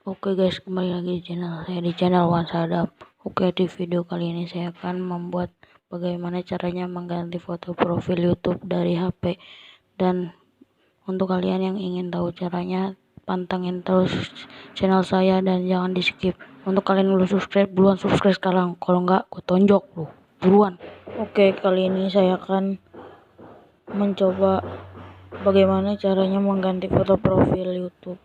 Oke guys, kembali lagi di channel saya, di channel Sadap. Oke, di video kali ini saya akan membuat bagaimana caranya mengganti foto profil YouTube dari HP. Dan untuk kalian yang ingin tahu caranya, pantengin terus channel saya dan jangan di skip. Untuk kalian yang belum subscribe, buruan subscribe sekarang, kalau enggak gue tonjok lu, buruan. Oke, kali ini saya akan mencoba bagaimana caranya mengganti foto profil YouTube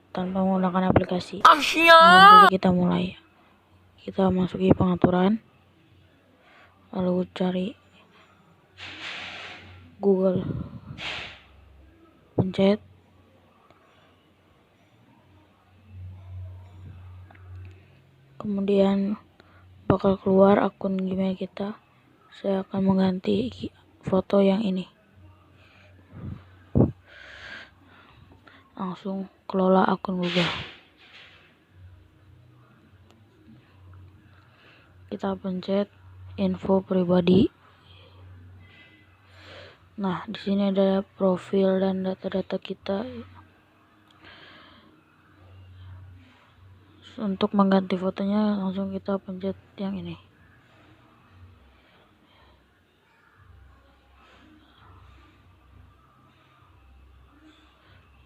tanpa menggunakan aplikasi. Langsung saja kita mulai. Kita masuki pengaturan, lalu cari Google, pencet, kemudian bakal keluar akun Gmail kita. Saya akan mengganti foto yang ini. Langsung kelola akun Google. Kita pencet info pribadi. Nah, di sini ada profil dan data-data kita. Untuk mengganti fotonya langsung kita pencet yang ini.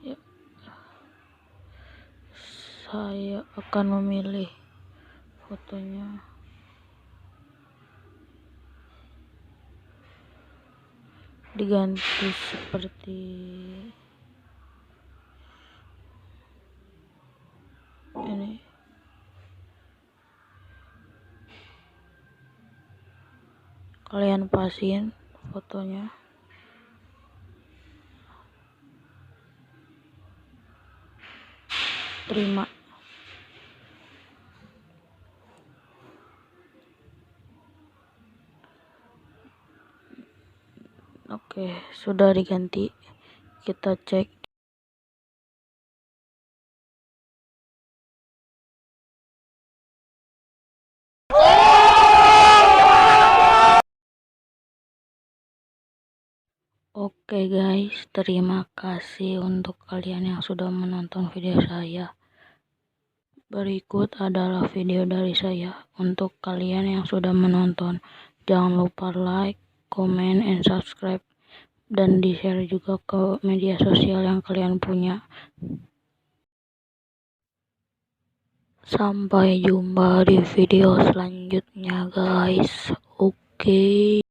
Ya. Saya akan memilih fotonya diganti seperti ini. Kalian pasin fotonya. Terima. Oke, sudah diganti. Kita cek. Oke guys, terima kasih untuk kalian yang sudah menonton video saya. Berikut adalah video dari saya. Untuk kalian yang sudah menonton, jangan lupa like, comment, and subscribe, dan di-share juga ke media sosial yang kalian punya. Sampai jumpa di video selanjutnya guys. Oke.